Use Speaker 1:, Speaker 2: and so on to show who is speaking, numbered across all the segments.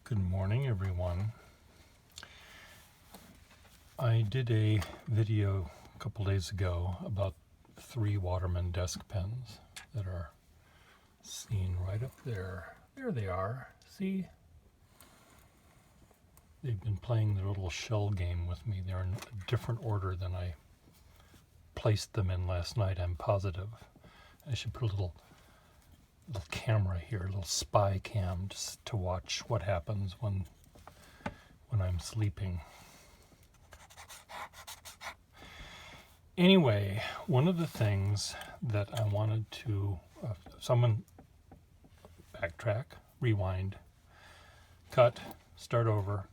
Speaker 1: Good morning, everyone. I did a video a couple days ago about 3 Waterman desk pens that are seen right up there. There they are. See? They've been playing their little shell game with me. They're in a different order than I placed them in last night, I'm positive. I should put a little camera here, a little spy cam, just to watch what happens when I'm sleeping. Anyway, one of the things that I wanted to, someone backtrack, rewind, cut, start over.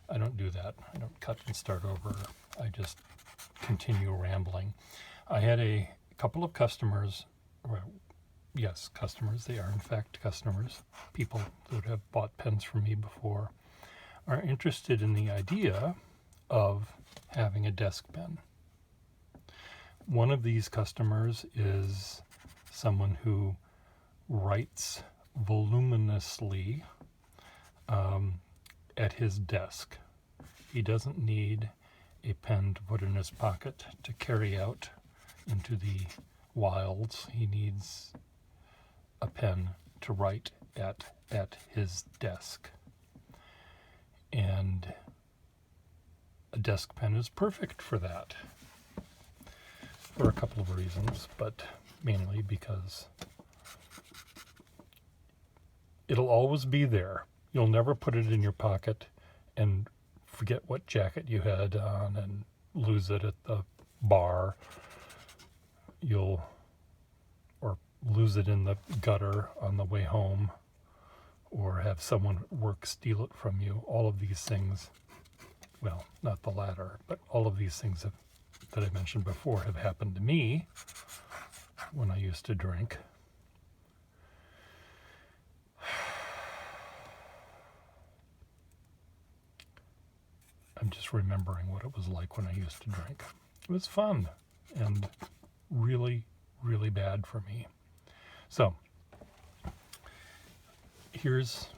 Speaker 1: I don't do that. I don't cut and start over. I just continue rambling. I had a couple of customers, yes, customers, they are in fact customers, people that have bought pens from me before, are interested in the idea of having a desk pen. One of these customers is someone who writes voluminously at his desk. He doesn't need a pen to put in his pocket to carry out into the wilds. He needs a pen to write at his desk. And a desk pen is perfect for that, for a couple of reasons, but mainly because it'll always be there. You'll never put it in your pocket and forget what jacket you had on and lose it at the bar. Or lose it in the gutter on the way home, or have someone at work steal it from you. All of these things, well, not the latter, but all of these things that I mentioned before have happened to me when I used to drink. I'm just remembering what it was like when I used to drink. It was fun and really, really bad for me. So, here's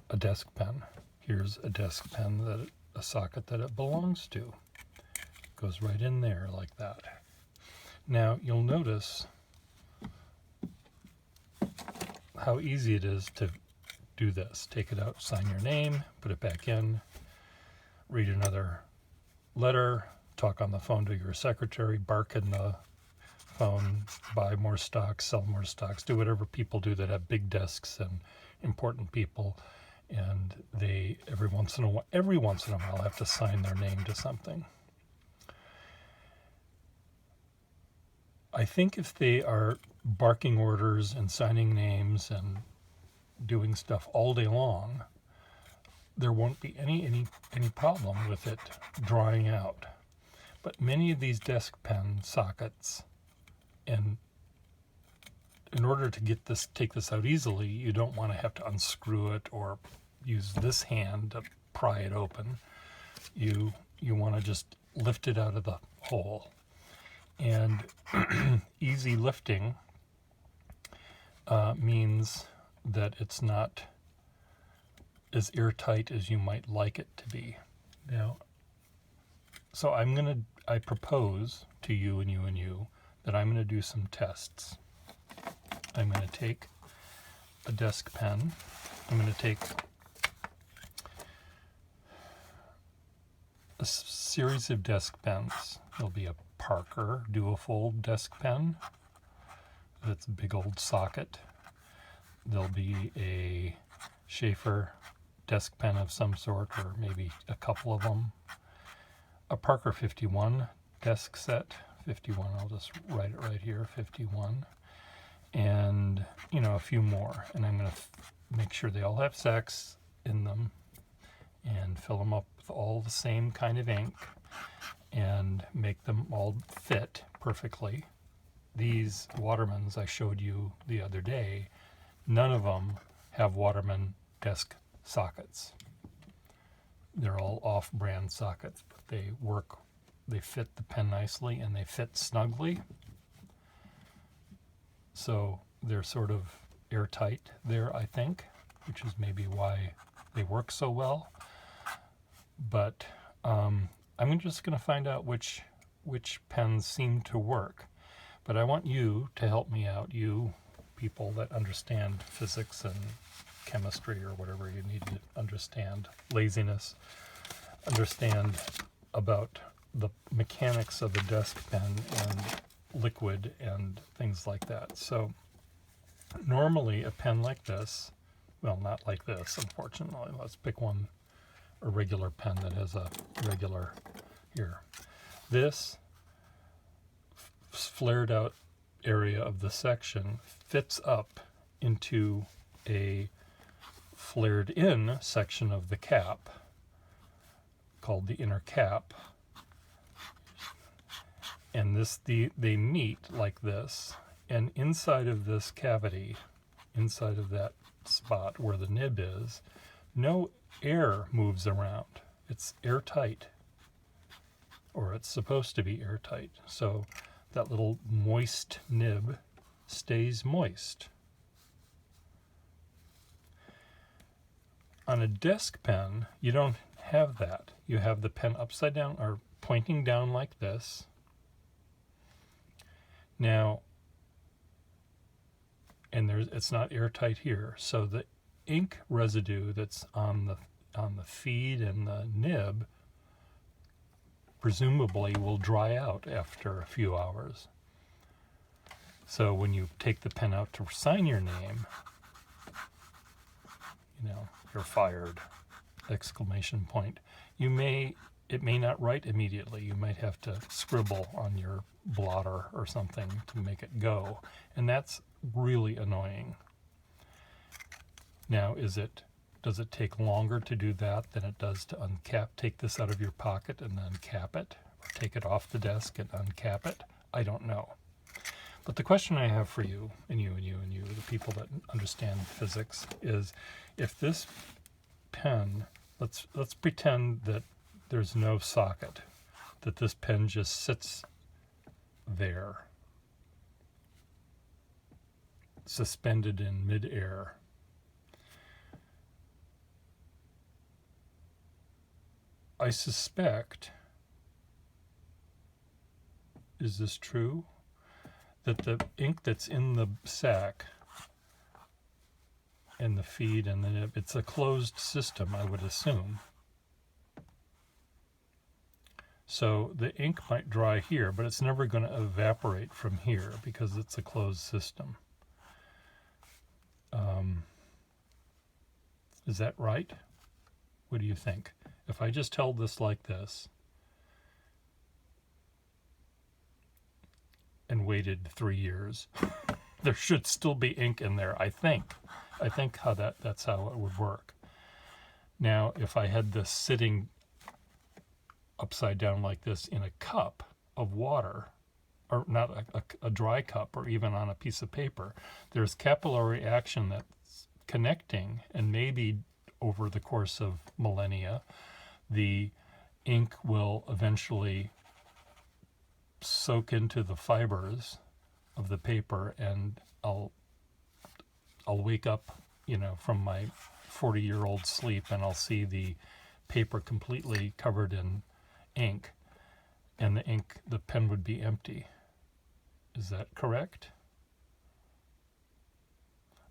Speaker 1: a desk pen. Here's a desk pen, a socket that it belongs to. Goes right in there like that. Now, you'll notice how easy it is to do this. Take it out, sign your name, put it back in, read another letter, talk on the phone to your secretary, bark in the phone, buy more stocks, sell more stocks, do whatever people do that have big desks and important people, and they every once in a while have to sign their name to something. I think if they are barking orders and signing names and doing stuff all day long, there won't be any problem with it drying out. But many of these desk pen sockets, and in order to take this out easily, you don't want to have to unscrew it or use this hand to pry it open. You want to just lift it out of the hole. And easy lifting means that it's not as airtight as you might like it to be. Now, so I propose to you and you and you that I'm going to do some tests. I'm going to take a desk pen. I'm going to take a series of desk pens. There'll be a Parker Duofold desk pen. That's a big old socket. There'll be a Schaefer desk pen of some sort, or maybe a couple of them. A Parker 51 desk set. 51, I'll just write it right here, 51. And, a few more. And I'm going to make sure they all have sacks in them and fill them up with all the same kind of ink and make them all fit perfectly. These Watermans I showed you the other day, none of them have Waterman desk sockets. They're all off-brand sockets, but they work. They fit the pen nicely and they fit snugly. So they're sort of airtight there, I think, which is maybe why they work so well. But I'm just going to find out which pens seem to work. But I want you to help me out, you people that understand physics and chemistry or whatever you need to understand, laziness, understand about the mechanics of a desk pen and liquid and things like that. So normally a pen like this, well, not like this, unfortunately. Let's pick one, a regular pen that has a regular here. This flared out area of the section fits up into a flared in section of the cap called the inner cap, and they meet like this, and inside of this cavity, inside of that spot where the nib is, no air moves around. It's airtight, or it's supposed to be airtight, so that little moist nib stays moist. On a desk pen, you don't have that. You have the pen upside down or pointing down like this. Now, and it's not airtight here, so the ink residue that's on the feed and the nib presumably will dry out after a few hours. So when you take the pen out to sign your name, you're fired, exclamation point. It may not write immediately. You might have to scribble on your blotter or something to make it go. And that's really annoying. Now, does it take longer to do that than it does to uncap? Take this out of your pocket and uncap it, or take it off the desk and uncap it? I don't know. But the question I have for you, and you, the people that understand physics, is if this pen, let's pretend that there's no socket, that this pen just sits there, suspended in midair. I suspect, is this true, that the ink that's in the sac and the feed and the nib, it's a closed system, I would assume. So the ink might dry here, but it's never going to evaporate from here because it's a closed system. Is that right? What do you think? If I just held this like this and waited 3 years, there should still be ink in there, I think. I think that's how it would work. Now, if I had this sitting upside down like this in a cup of water, or not a dry cup, or even on a piece of paper, there's capillary action that's connecting, and maybe over the course of millennia, the ink will eventually soak into the fibers of the paper, and I'll wake up, from my 40-year-old sleep, and I'll see the paper completely covered in ink, and the pen would be empty. Is that correct?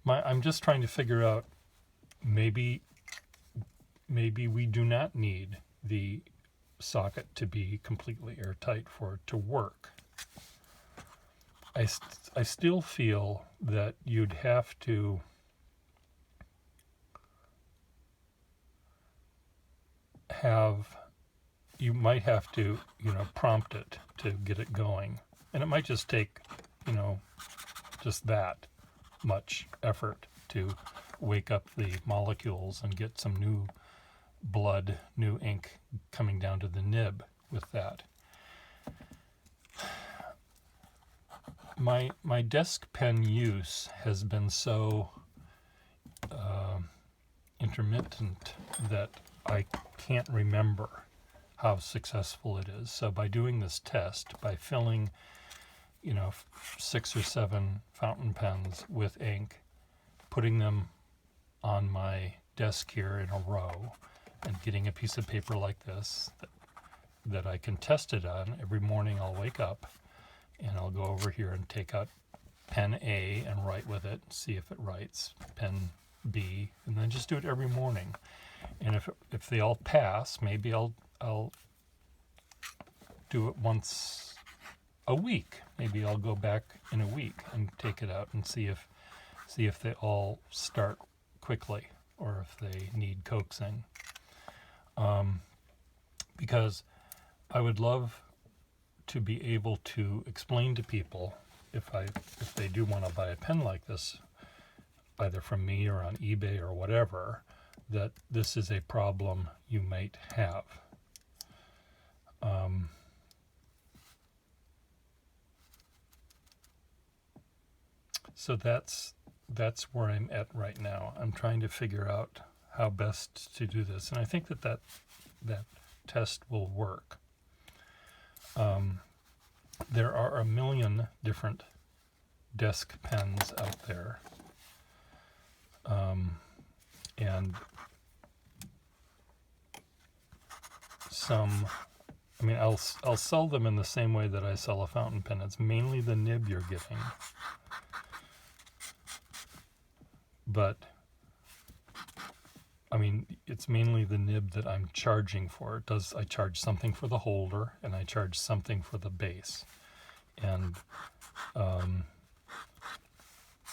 Speaker 1: I'm just trying to figure out, maybe we do not need the socket to be completely airtight for it to work. I still feel that you might have to prompt it to get it going, and it might just take just that much effort to wake up the molecules and get some new blood, new ink coming down to the nib with that. My desk pen use has been so intermittent that I can't remember how successful it is. So by doing this test, by filling 6 or 7 fountain pens with ink, putting them on my desk here in a row and getting a piece of paper like this that I can test it on. Every morning I'll wake up and I'll go over here and take out pen A and write with it, see if it writes, pen B, and then just do it every morning. And if they all pass, maybe I'll do it once a week. Maybe I'll go back in a week and take it out and see if they all start quickly or if they need coaxing. Because I would love to be able to explain to people if they do want to buy a pen like this, either from me or on eBay or whatever, that this is a problem you might have. So that's where I'm at right now. I'm trying to figure out how best to do this, and I think that test will work. There are a million different desk pens out there, and some, I mean, I'll sell them in the same way that I sell a fountain pen. It's mainly the nib you're getting, but I mean, it's mainly the nib that I'm charging for. I charge something for the holder, and I charge something for the base. And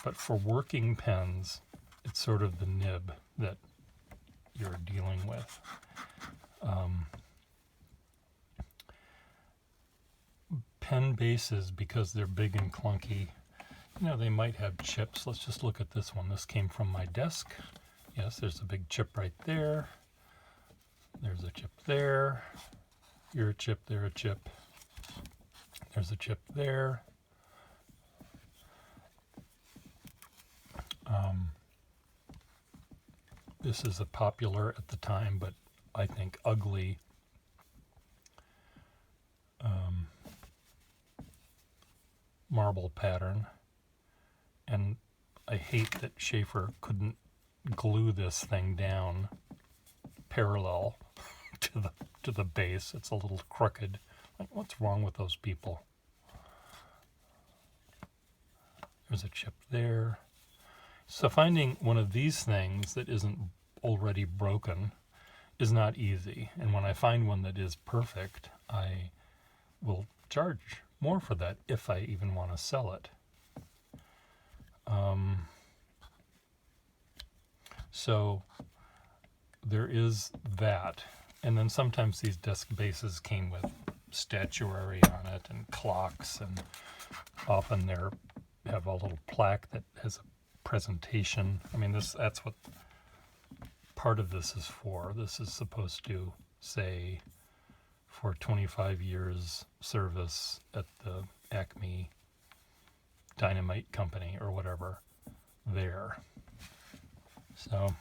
Speaker 1: but for working pens, it's sort of the nib that you're dealing with. Pen bases, because they're big and clunky, they might have chips. Let's just look at this one. This came from my desk. Yes, there's a big chip right there. There's a chip there. Here a chip, there a chip. There's a chip there. This is a popular at the time, but I think ugly marble pattern. And I hate that Sheaffer couldn't glue this thing down parallel to the base. It's a little crooked. Like, what's wrong with those people? There's a chip there. So finding one of these things that isn't already broken is not easy. And when I find one that is perfect, I will charge more for that if I even want to sell it. So there is that. And then sometimes these desk bases came with statuary on it and clocks, and often they have a little plaque that has a presentation. I mean, that's what part of this is for. This is supposed to say, for 25 years service at the Acme Dynamite Company or whatever there. So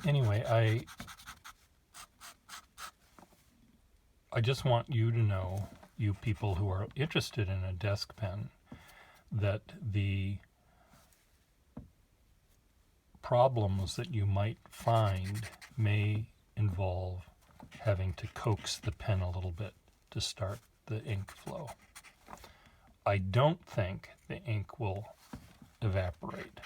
Speaker 1: anyway, I just want you to know, you people who are interested in a desk pen, that the problems that you might find may involve having to coax the pen a little bit to start the ink flow. I don't think the ink will evaporate.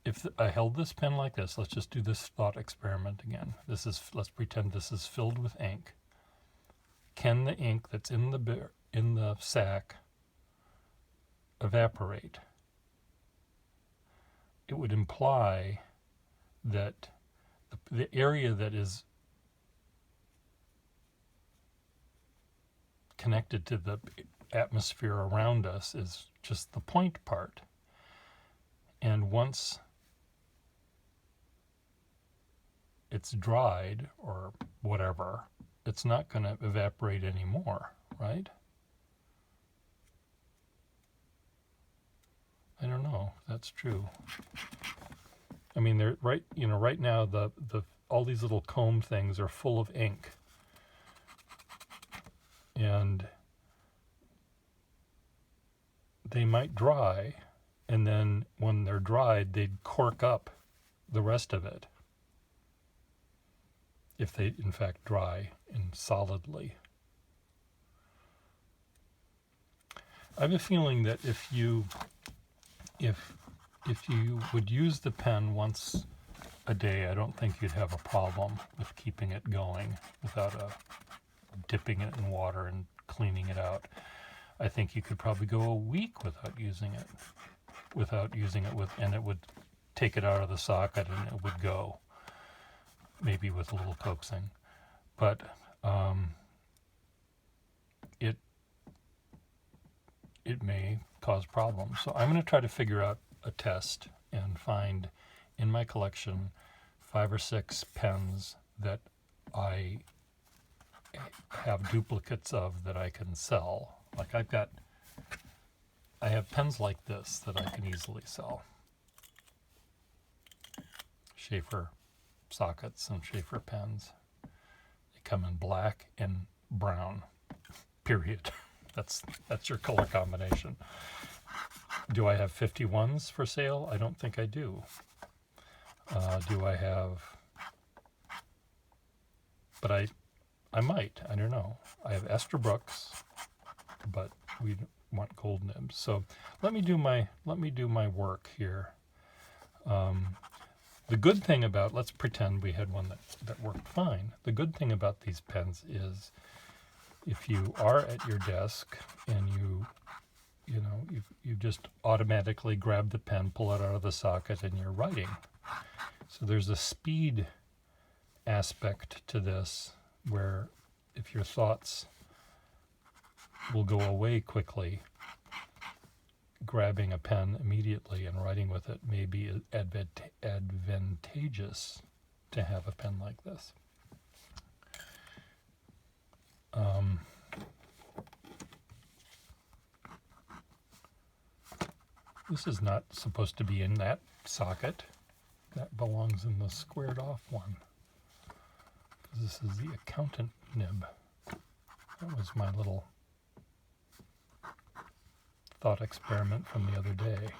Speaker 1: If I held this pen like this, let's just do this thought experiment again. Let's pretend this is filled with ink. Can the ink that's in the sac evaporate? It would imply that the area that is connected to the atmosphere around us is just the point part. And once it's dried or whatever, it's not going to evaporate anymore, right? I don't know if that's true. I mean, they're right now the all these little comb things are full of ink. And they might dry, and then when they're dried, they'd cork up the rest of it if they in fact dry in solidly. I have a feeling that if you would use the pen once a day, I don't think you'd have a problem with keeping it going without dipping it in water and cleaning it out. I think you could probably go a week without using it and it would take it out of the socket and it would go, maybe with a little coaxing. But it may cause problems. So I'm going to try to figure out a test and find in my collection 5 or 6 pens that I have duplicates of that I can sell. Like I have pens like this that I can easily sell. Sheaffer sockets and Sheaffer pens. They come in black and brown, period. That's your color combination. Do I have 51s for sale? I don't think I do. Do I have... But I might. I don't know. I have Estabrooks, but we want gold nibs. So let me do my work here. The good thing about, let's pretend we had one that worked fine. The good thing about these pens is if you are at your desk and you just automatically grab the pen, pull it out of the socket, and you're writing. So there's a speed aspect to this where if your thoughts will go away quickly, grabbing a pen immediately and writing with it may be advantageous to have a pen like this. This is not supposed to be in that socket. That belongs in the squared off one. This is the accountant nib. That was my little thought experiment from the other day.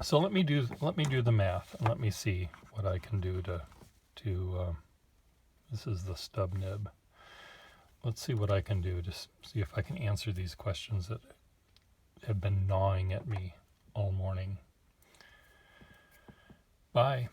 Speaker 1: So let me do the math and let me see what I can do to this is the stub nib. Let's see what I can do to see if I can answer these questions that have been gnawing at me all morning. Bye.